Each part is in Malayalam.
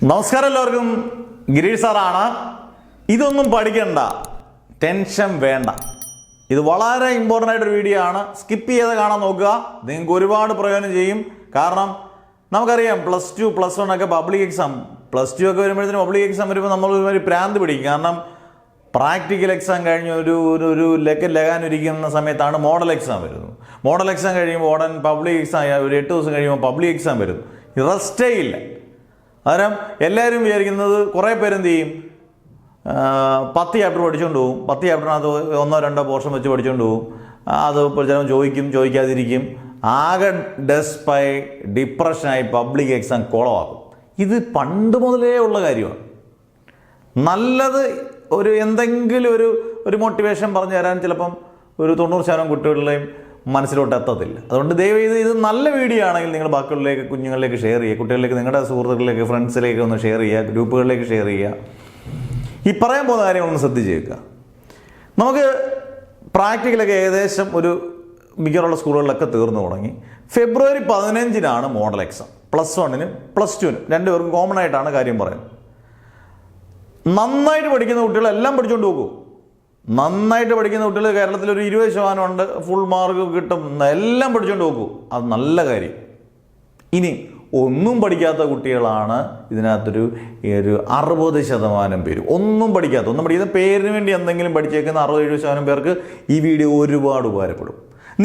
നമസ്കാരം എല്ലാവർക്കും. ഗിരീഷ് സാറാണ്. ഇതൊന്നും പഠിക്കണ്ട, ടെൻഷൻ വേണ്ട. ഇത് വളരെ ഇമ്പോർട്ടൻ്റ് ആയിട്ടൊരു വീഡിയോ ആണ്. സ്കിപ്പ് ചെയ്ത് കാണാൻ നോക്കുക. നിങ്ങൾക്ക് ഒരുപാട് പ്രയോജനം ചെയ്യും. കാരണം നമുക്കറിയാം +2 +1 ഒക്കെ പബ്ലിക് എക്സാം, +2 ഒക്കെ വരുമ്പോഴത്തേനും പബ്ലിക് എക്സാം വരുമ്പോൾ നമ്മൾ ഒരു പ്രാന്ത് പിടിക്കും. കാരണം പ്രാക്ടിക്കൽ എക്സാം കഴിഞ്ഞ് ഒരു ലഗാനിരിക്കുന്ന സമയത്താണ് മോഡൽ എക്സാം വരുന്നത്. മോഡൽ എക്സാം കഴിയുമ്പോൾ ഉടൻ പബ്ലിക് എക്സാം, ഒരു 8 ദിവസം കഴിയുമ്പോൾ പബ്ലിക് എക്സാം വരുന്നു. റെസ്റ്റേ ഇല്ല. അന്നേരം എല്ലാവരും വിചാരിക്കുന്നത്, കുറേ പേരെന്ത് ചെയ്യും, 10 ചാപ്റ്റർ പഠിച്ചുകൊണ്ട് പോകും. 10 ചാപ്റ്ററിനകത്ത് 1-2 പോർഷൻ വെച്ച് പഠിച്ചുകൊണ്ട് പോകും. അത് ഇപ്പോൾ ചിലപ്പോൾ ചോദിക്കും, ചോദിക്കാതിരിക്കും. ആകെ ഡിപ്രഷനായി പബ്ലിക് എക്സാം കുളമാക്കും. ഇത് പണ്ട് മുതലേ ഉള്ള കാര്യമാണ്. നല്ലത് എന്തെങ്കിലും ഒരു മോട്ടിവേഷൻ പറഞ്ഞു തരാൻ ചിലപ്പം ഒരു 90% കുട്ടികളുടെയും മനസ്സിലോട്ട് എത്തത്തില്ല. അതുകൊണ്ട് ദയവ് ഇത് നല്ല വീഡിയോ ആണെങ്കിൽ നിങ്ങൾ ബാക്കിയുള്ളവരിലേക്ക്, കുഞ്ഞുങ്ങളിലേക്ക് ഷെയർ ചെയ്യുക. കുട്ടികളിലേക്ക്, നിങ്ങളുടെ സുഹൃത്തുക്കളിലേക്ക്, ഫ്രണ്ട്സിലേക്ക് ഒന്ന് ഷെയർ ചെയ്യുക. ഗ്രൂപ്പുകളിലേക്ക് ഷെയർ ചെയ്യുക. ഈ പറയാൻ പോകുന്ന കാര്യങ്ങളൊന്ന് ശ്രദ്ധിച്ച് കേൾക്കുക. നമുക്ക് പ്രാക്ടിക്കലൊക്കെ ഏകദേശം മിക്കവാറുള്ള സ്കൂളുകളിലൊക്കെ തീർന്നു തുടങ്ങി. ഫെബ്രുവരി 15-നാണ് മോഡൽ എക്സാം. +1-നും +2-നും രണ്ടുപേർക്കും കോമൺ ആയിട്ടാണ് കാര്യം പറയുന്നത്. നന്നായിട്ട് പഠിക്കുന്ന കുട്ടികളെല്ലാം പഠിച്ചുകൊണ്ട് പോകും. നന്നായിട്ട് പഠിക്കുന്ന കുട്ടികൾ കേരളത്തിൽ ഒരു 20% ഉണ്ട്, ഫുൾ മാർക്ക് കിട്ടും, എല്ലാം പഠിച്ചുകൊണ്ട് പോകും. അത് നല്ല കാര്യം. ഇനി ഒന്നും പഠിക്കാത്ത കുട്ടികളാണ് ഇതിനകത്തൊരു 60% പേര്. ഒന്നും പഠിക്കാത്ത പേരിന് വേണ്ടി എന്തെങ്കിലും പഠിച്ചേക്കുന്ന 60-70% പേർക്ക് ഈ വീഡിയോ ഒരുപാട് ഉപകാരപ്പെടും.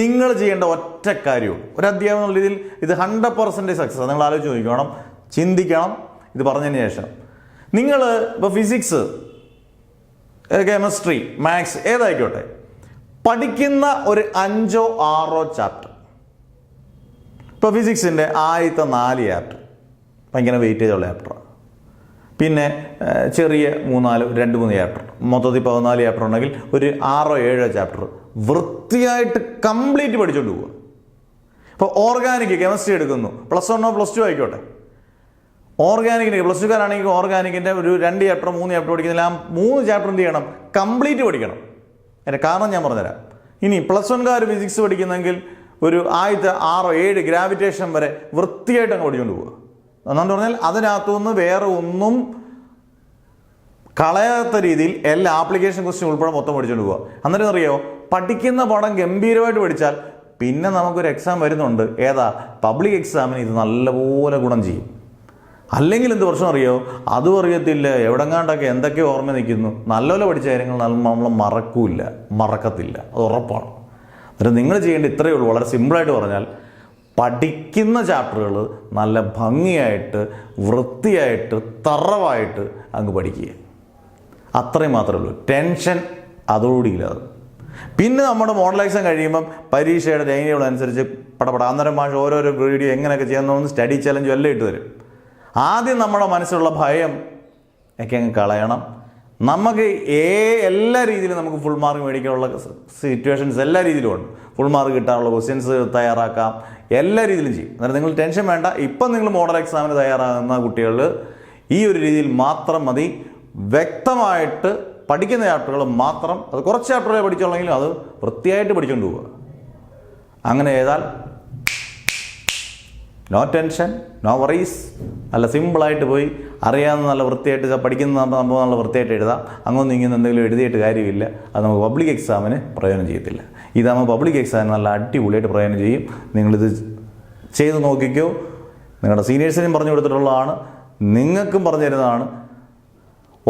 നിങ്ങൾ ചെയ്യേണ്ട ഒറ്റ കാര്യവും, ഒരു അധ്യാപനം എന്നുള്ള രീതിയിൽ ഇത് 100% സക്സസ്. നിങ്ങൾ ആലോചിച്ച് നോക്കണം, ചിന്തിക്കണം. ഇത് പറഞ്ഞതിന് ശേഷം നിങ്ങൾ ഇപ്പോൾ ഫിസിക്സ്, കെമിസ്ട്രി, മാത്സ് ഏതായിക്കോട്ടെ, പഠിക്കുന്ന ഒരു 5-6 ചാപ്റ്റർ. ഇപ്പോൾ ഫിസിക്സിൻ്റെ ആദ്യത്തെ 4 ചാപ്റ്റർ ഭയങ്കര വെയിറ്റേജ് ഉള്ള ചാപ്റ്ററാണ്. പിന്നെ ചെറിയ 2-3 ചാപ്റ്റർ, മൊത്തത്തിൽ 14 ചാപ്റ്റർ ഉണ്ടെങ്കിൽ ഒരു 6-7 ചാപ്റ്റർ വൃത്തിയായിട്ട് കംപ്ലീറ്റ് പഠിച്ചുകൊണ്ട് പോവുക. ഇപ്പോൾ ഓർഗാനിക് കെമിസ്ട്രി എടുക്കുന്നു, +1 +2 ആയിക്കോട്ടെ. ഓർഗാനിക്കിൻ്റെ +2കാരാണെങ്കിൽ ഓർഗാനിക്കിൻ്റെ ഒരു 2 ചാപ്റ്റർ 3 ചാപ്റ്റർ പഠിക്കുന്നില്ല. 3 ചാപ്റ്റർ എന്ത് ചെയ്യണം? കംപ്ലീറ്റ് പഠിക്കണം. അതിൻ്റെ കാരണം ഞാൻ പറഞ്ഞുതരാം. ഇനി +1കാർ ഫിസിക്സ് പഠിക്കുന്നെങ്കിൽ ഒരു ആദ്യത്തെ 6-7 ഗ്രാവിറ്റേഷൻ വരെ വൃത്തിയായിട്ട് അങ്ങ് പഠിച്ചുകൊണ്ട് പോവുക. എന്നു പറഞ്ഞാൽ അതിനകത്തുനിന്ന് വേറെ ഒന്നും കളയാത്ത രീതിയിൽ എല്ലാ ആപ്ലിക്കേഷൻ ക്വസ്റ്റ്യൻ ഉൾപ്പെടെ മൊത്തം പഠിച്ചുകൊണ്ട് പോവുക. അന്നേരം അറിയോ, പഠിക്കുന്ന പാഠം ഗംഭീരമായിട്ട് പഠിച്ചാൽ പിന്നെ നമുക്കൊരു എക്സാം വരുന്നുണ്ട്. ഏതാ? പബ്ലിക് എക്സാമിന് ഇത് നല്ലപോലെ ഗുണം ചെയ്യും. അല്ലെങ്കിൽ എന്ത് പ്രശ്നം അറിയോ, അതും അറിയത്തില്ല, എവിടെങ്ങാണ്ടൊക്കെ എന്തൊക്കെ ഓർമ്മ നിൽക്കുന്നു. നല്ലപോലെ പഠിച്ച കാര്യങ്ങൾ നമ്മൾ മറക്കത്തില്ല, അത് ഉറപ്പാണ്. അന്നേരം നിങ്ങൾ ചെയ്യേണ്ട ഇത്രയേ ഉള്ളൂ. വളരെ സിമ്പിളായിട്ട് പറഞ്ഞാൽ, പഠിക്കുന്ന ചാപ്റ്ററുകൾ നല്ല ഭംഗിയായിട്ട്, വൃത്തിയായിട്ട്, തറവായിട്ട് അങ്ങ് പഠിക്കുക. അത്രയും മാത്രമേ ഉള്ളൂ. ടെൻഷൻ അതോടുകൂടി ഇല്ലാതെ. പിന്നെ നമ്മുടെ മോഡൽ എക്സാം കഴിയുമ്പം പരീക്ഷയുടെ ടൈം അനുസരിച്ച് അന്നേരം മാഷ് ഓരോരോ വീഡിയോ എങ്ങനെയൊക്കെ ചെയ്യാമെന്ന് സ്റ്റഡി ചലഞ്ചും എല്ലാം ഇട്ട് തരും. ആദ്യം നമ്മുടെ മനസ്സിലുള്ള ഭയം ഒക്കെ അങ്ങ് കളയണം. നമുക്ക് എല്ലാ രീതിയിലും നമുക്ക് ഫുൾ മാർക്ക് മേടിക്കാനുള്ള സിറ്റുവേഷൻസ് എല്ലാ രീതിയിലും ഉണ്ട്. ഫുൾ മാർക്ക് കിട്ടാനുള്ള ക്വസ്റ്റ്യൻസ് തയ്യാറാക്കാം, എല്ലാ രീതിയിലും ചെയ്യും. അന്നേരം നിങ്ങൾ ടെൻഷൻ വേണ്ട. ഇപ്പം നിങ്ങൾ മോഡൽ എക്സാമിന് തയ്യാറാകുന്ന കുട്ടികൾ ഈ ഒരു രീതിയിൽ മാത്രം മതി. വ്യക്തമായിട്ട് പഠിക്കുന്ന ചാപ്റ്ററുകൾ മാത്രം, അത് കുറച്ച് ചാപ്റ്ററുകളെ പഠിച്ചുള്ളെങ്കിലും അത് വൃത്തിയായിട്ട് പഠിച്ചുകൊണ്ട് പോവുക. അങ്ങനെ ചെയ്താൽ നോ ടെൻഷൻ, നോ വറീസ്. നല്ല സിമ്പിളായിട്ട് പോയി അറിയാവുന്ന നല്ല വൃത്തിയായിട്ട് പഠിക്കുന്ന സംഭവം നല്ല വൃത്തിയായിട്ട് എഴുതാം. അങ്ങൊന്നും ഇങ്ങനെ എന്തെങ്കിലും എഴുതിയിട്ട് കാര്യമില്ല. അത് നമുക്ക് പബ്ലിക് എക്സാമിന് പ്രയോജനം ചെയ്യത്തില്ല. ഇതാകുമ്പോൾ പബ്ലിക് എക്സാമിന് നല്ല അടിപൊളിയായിട്ട് പ്രയോജനം ചെയ്യും. നിങ്ങളിത് ചെയ്ത് നോക്കിക്കോ. നിങ്ങളുടെ സീനിയേഴ്സിനും പറഞ്ഞു കൊടുത്തിട്ടുള്ളതാണ്, നിങ്ങൾക്കും പറഞ്ഞു തരുന്നതാണ്.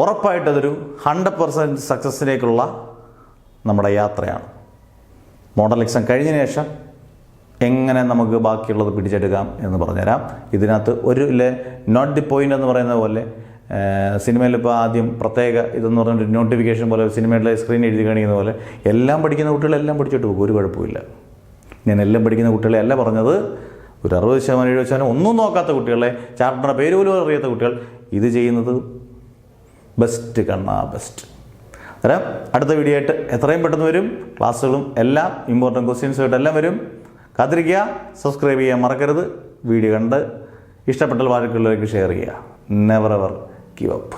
ഉറപ്പായിട്ടതൊരു 100% സക്സസ്സിലേക്കുള്ള നമ്മുടെ യാത്രയാണ്. മോഡൽ എക്സാം കഴിഞ്ഞതിന് ശേഷം എങ്ങനെ നമുക്ക് ബാക്കിയുള്ളത് പിടിച്ചെടുക്കാം എന്ന് പറഞ്ഞുതരാം. ഇതിനകത്ത് നോട്ട് ദി പോയിന്റ് എന്ന് പറയുന്ന പോലെ, സിനിമയിൽ ഇപ്പോൾ ആദ്യം പ്രത്യേക ഇതെന്ന് പറഞ്ഞൊരു നോട്ടിഫിക്കേഷൻ പോലെ സിനിമയുടെ സ്ക്രീൻ എഴുതി കാണിക്കുന്ന പോലെ എല്ലാം പഠിക്കുന്ന കുട്ടികളെല്ലാം പഠിച്ചിട്ട് പോകും. ഒരു കുഴപ്പമില്ല. ഞാൻ എല്ലാം പഠിക്കുന്ന കുട്ടികളെ അല്ല പറഞ്ഞത്. ഒരു 60% 70% ഒന്നും നോക്കാത്ത കുട്ടികളെ, ചാപ്റ്ററിൻ്റെ പേര് പോലും അറിയാത്ത കുട്ടികൾ ഇത് ചെയ്യുന്നത് ബെസ്റ്റ്. അന്നേരം അടുത്ത വീഡിയോ ആയിട്ട് എത്രയും പെട്ടെന്ന് വരും. ക്ലാസ്സുകളും എല്ലാം ഇമ്പോർട്ടൻറ്റ് ക്വസ്റ്റ്യൻസുമായിട്ട് എല്ലാം വരും. കാത്തിരിക്കുക. സബ്സ്ക്രൈബ് ചെയ്യാൻ മറക്കരുത്. വീഡിയോ കണ്ട് ഇഷ്ടപ്പെട്ടാൽ ബാക്കിയുള്ളവർക്ക് ഷെയർ ചെയ്യുക. Never ever give up.